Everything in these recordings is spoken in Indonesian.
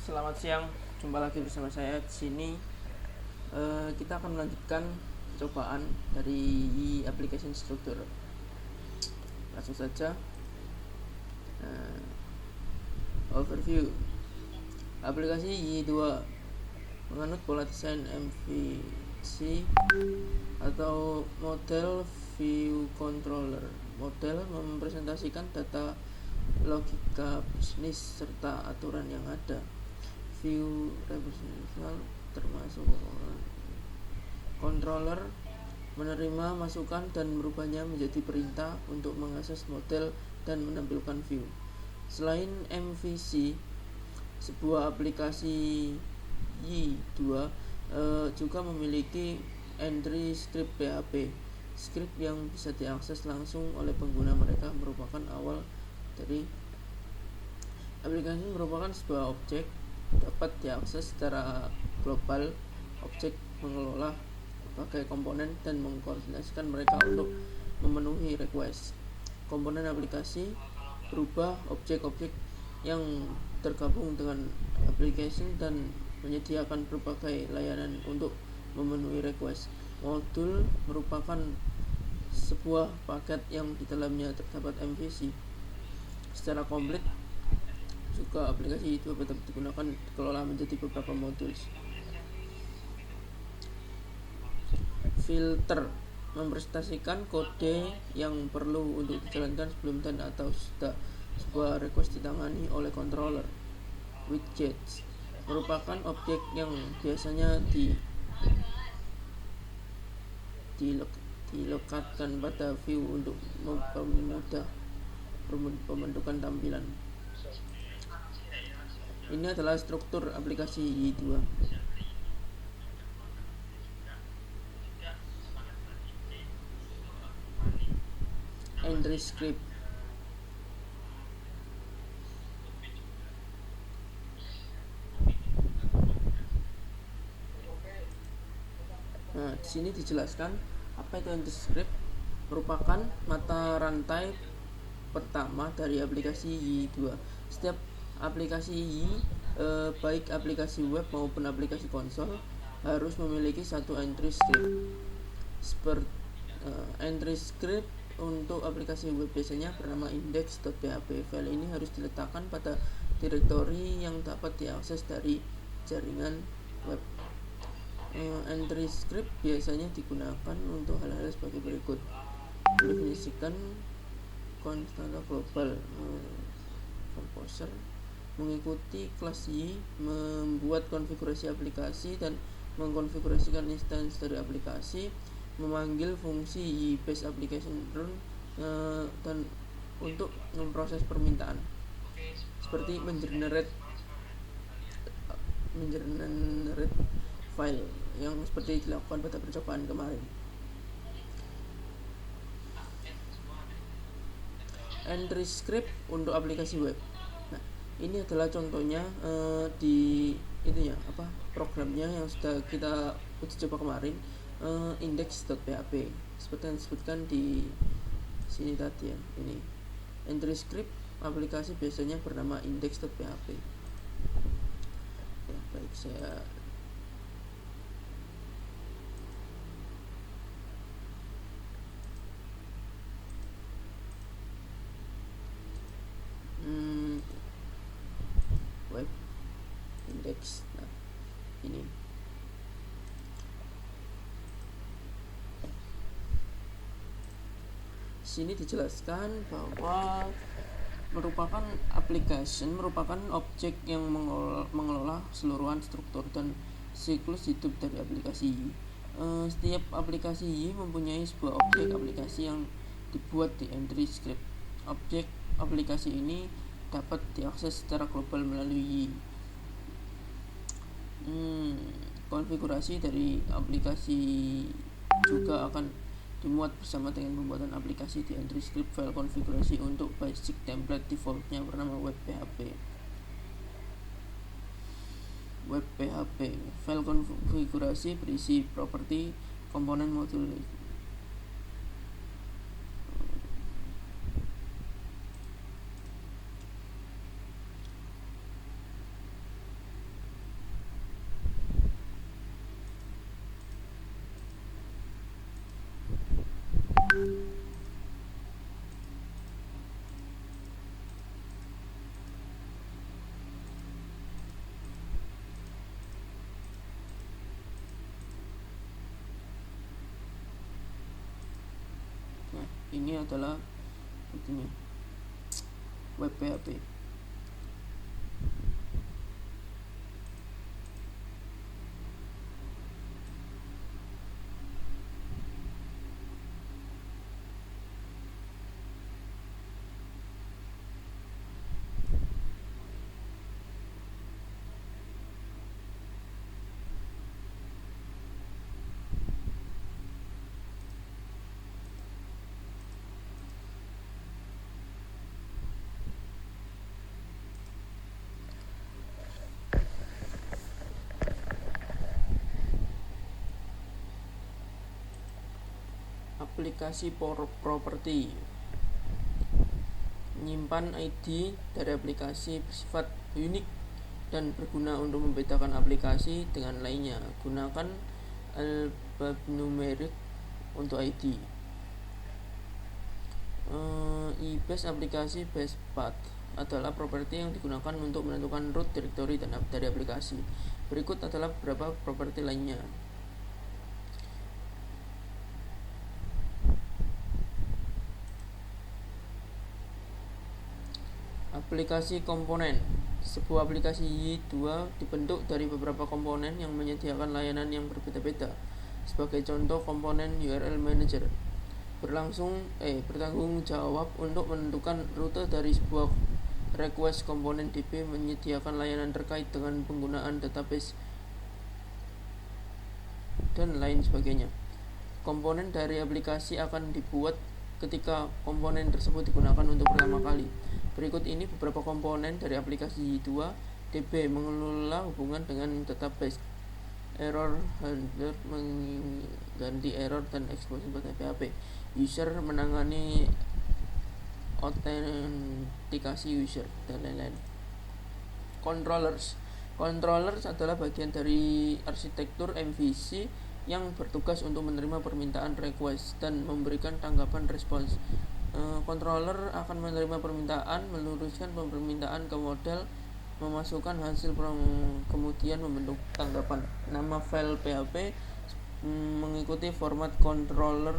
Selamat siang, jumpa lagi bersama saya di sini. Kita akan melanjutkan cobaan dari application struktur. Langsung saja. Overview. Aplikasi Y2 menganut pola desain MVC atau model view controller. Model mempresentasikan data logika bisnis serta aturan yang ada. View representational termasuk controller menerima masukan dan merubahnya menjadi perintah untuk mengakses model dan menampilkan view. Selain MVC, sebuah aplikasi Y2 juga memiliki entry script PHP. Script yang bisa diakses langsung oleh pengguna mereka merupakan awal dari aplikasi. Merupakan sebuah objek dapat diakses secara global. Objek mengelola berbagai komponen dan mengkoordinasikan mereka untuk memenuhi request. Komponen aplikasi berubah objek-objek yang tergabung dengan application dan menyediakan berbagai layanan untuk memenuhi request. Modul merupakan sebuah paket yang di dalamnya terdapat MVC. Secara komplit juga aplikasi itu dapat digunakan dikelola menjadi beberapa modul. Filter mempresentasikan kode yang perlu untuk dijalankan sebelum dan atau sudah sebuah request ditangani oleh controller. Widgets merupakan objek yang biasanya dilekatkan pada view untuk mempermudah pembentukan tampilan. Ini adalah struktur aplikasi Y2. Entry script. Nah, di sini dijelaskan apa itu entry script. Merupakan mata rantai pertama dari aplikasi Y2. Setiap aplikasi Y, baik aplikasi web maupun aplikasi konsol, harus memiliki satu entry script. Entry script untuk aplikasi web biasanya bernama index.php. File ini harus diletakkan pada direktori yang dapat diakses dari jaringan web. Entry script biasanya digunakan untuk hal-hal sebagai berikut: mendefinisikan konstanta global, composer, mengikuti kelas Y, membuat konfigurasi aplikasi dan mengkonfigurasikan instansi dari aplikasi, memanggil fungsi Y-based application run, dan untuk memproses permintaan seperti mengenerate file yang seperti dilakukan pada percobaan kemarin. Entry script untuk aplikasi web. Nah, ini adalah contohnya di programnya yang sudah kita uji coba kemarin, index.php seperti yang disebutkan di sini tadi ya. Ini entry script aplikasi biasanya bernama index.php. Ya, baik, saya web index. Nah, ini sini dijelaskan bahwa merupakan application merupakan objek yang mengelola seluruhan struktur dan siklus hidup dari aplikasi Y. Setiap aplikasi Y mempunyai sebuah objek aplikasi yang dibuat di entry script. Objek aplikasi ini dapat diakses secara global melalui Y. Konfigurasi dari aplikasi juga akan dimuat bersama dengan pembuatan aplikasi di entry script. File konfigurasi untuk basic template defaultnya bernama web.php. File konfigurasi berisi properti, komponen, modul. Nah, ini adalah ini web PHP. Aplikasi properti menyimpan ID dari aplikasi bersifat unik dan berguna untuk membedakan aplikasi dengan lainnya. Gunakan alphanumerik untuk ID. eBase aplikasi base path adalah properti yang digunakan untuk menentukan root directory dari aplikasi. Berikut adalah beberapa properti lainnya. Aplikasi komponen. Sebuah aplikasi Y2 dibentuk dari beberapa komponen yang menyediakan layanan yang berbeda-beda. Sebagai contoh, komponen URL Manager bertanggung jawab untuk menentukan rute dari sebuah request. Komponen DB menyediakan layanan terkait dengan penggunaan database dan lain sebagainya. Komponen dari aplikasi akan dibuat ketika komponen tersebut digunakan untuk pertama kali. Berikut ini beberapa komponen dari aplikasi Y2. DB mengelola hubungan dengan database. Error handler mengganti error dan ekspresi pada PHP. User menangani autentikasi user dan lain-lain. Controllers adalah bagian dari arsitektur MVC yang bertugas untuk menerima permintaan request dan memberikan tanggapan respons. Controller akan menerima permintaan, meluruskan permintaan ke model, memasukkan hasil kemudian membentuk tanggapan. Nama file PHP mengikuti format controller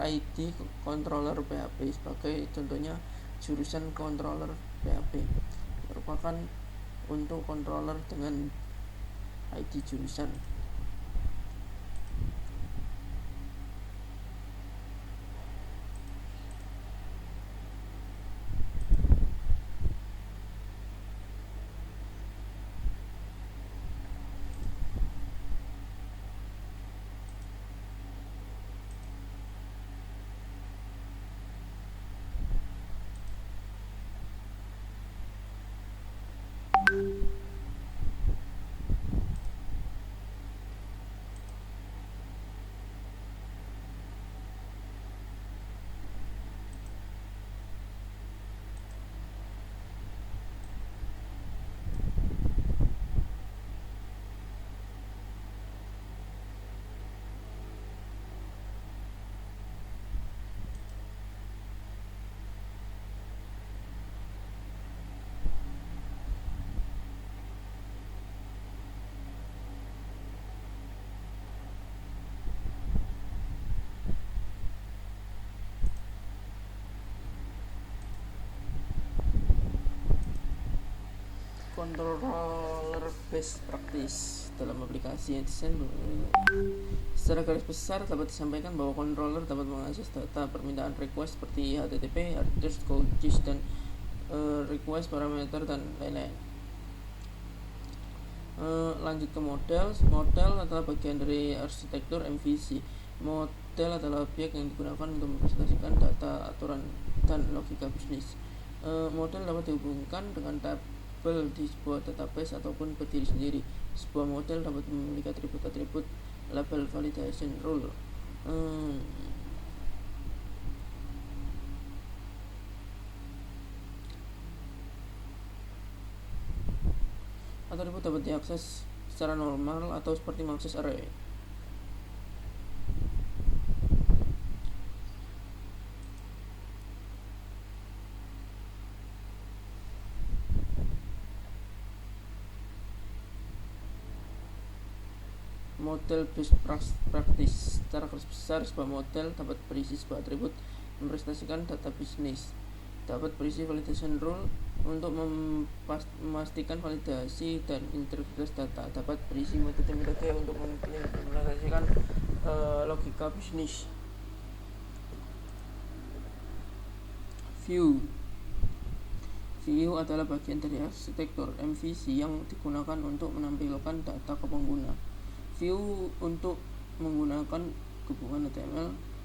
ID controller PHP. Sebagai contohnya, jurusan controller PHP merupakan untuk controller dengan ID jurusan. Controller best practice dalam aplikasi yang desain. Secara garis besar dapat disampaikan bahwa controller dapat mengakses data permintaan request seperti HTTP, address, cookies, dan request parameter dan lain-lain. Lanjut ke model. Model adalah bagian dari arsitektur MVC. Model adalah objek yang digunakan untuk mempresentasikan data, aturan, dan logika bisnis. Model dapat dihubungkan dengan tabel di sebuah database ataupun berdiri sendiri. Sebuah model dapat memiliki atribut-atribut, label, validation, rule. Atribut dapat diakses secara normal atau seperti mengakses array. model best practice. Secara garis besar, sebuah model dapat berisi sebuah atribut mempresentasikan data bisnis, dapat berisi validation rule untuk memastikan validasi dan integritas data, dapat berisi metode-metode untuk mengimplementasikan logika bisnis. View adalah bagian dari arsitektur MVC yang digunakan untuk menampilkan data ke pengguna. View untuk menggunakan gabungan HTML,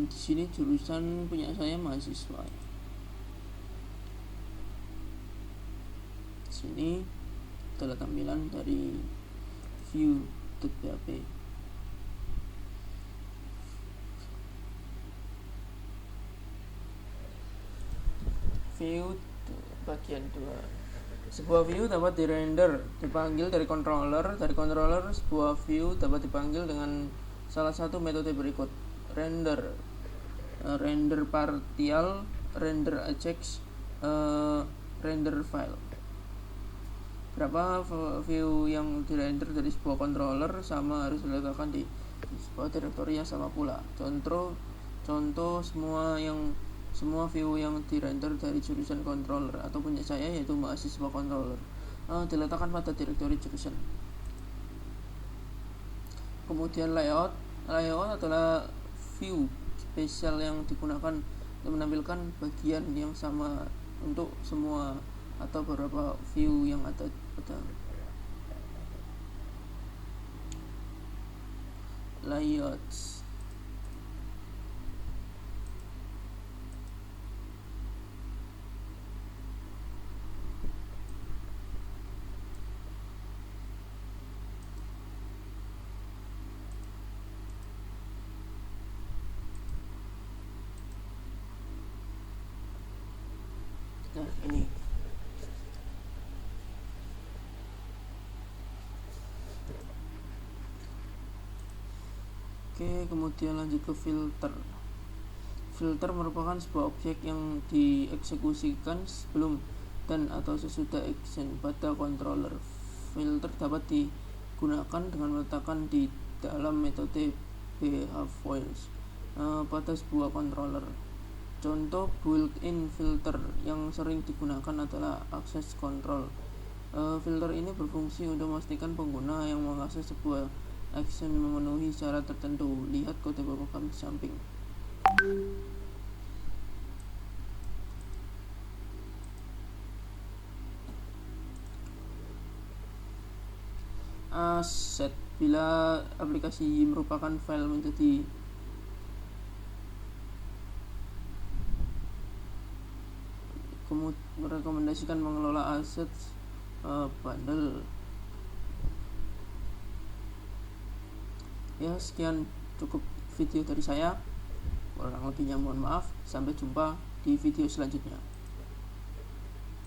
di sini jurusan punya saya mahasiswa. Di sini adalah tampilan dari view.php. View bagian 2. Sebuah view dapat dirender, dipanggil dari controller. Dari controller, sebuah view dapat dipanggil dengan salah satu metode berikut: render partial, render ajax, render file. Berapa view yang dirender dari sebuah controller sama harus diletakkan di sebuah direktori yang sama pula. Contoh semua view yang dirender dari jurusan controller atau punya saya, yaitu mahasiswa controller, diletakkan pada direktori jurusan. Kemudian layout adalah view spesial yang digunakan untuk menampilkan bagian yang sama untuk semua atau beberapa view yang ada pada layouts. Nah, ini oke, kemudian lanjut ke filter. Filter merupakan sebuah objek yang dieksekusikan sebelum dan atau sesudah action pada controller. Filter dapat digunakan dengan meletakkan di dalam metode behaviors pada sebuah controller. Contoh built-in filter yang sering digunakan adalah access control. Filter ini berfungsi untuk memastikan pengguna yang mengakses sebuah action memenuhi syarat tertentu. Lihat kode program di samping. Aset. Bila aplikasi merupakan file menjadi merekomendasikan mengelola aset bundle. Ya, sekian cukup video dari saya. Kurang lebihnya mohon maaf. Sampai jumpa di video selanjutnya.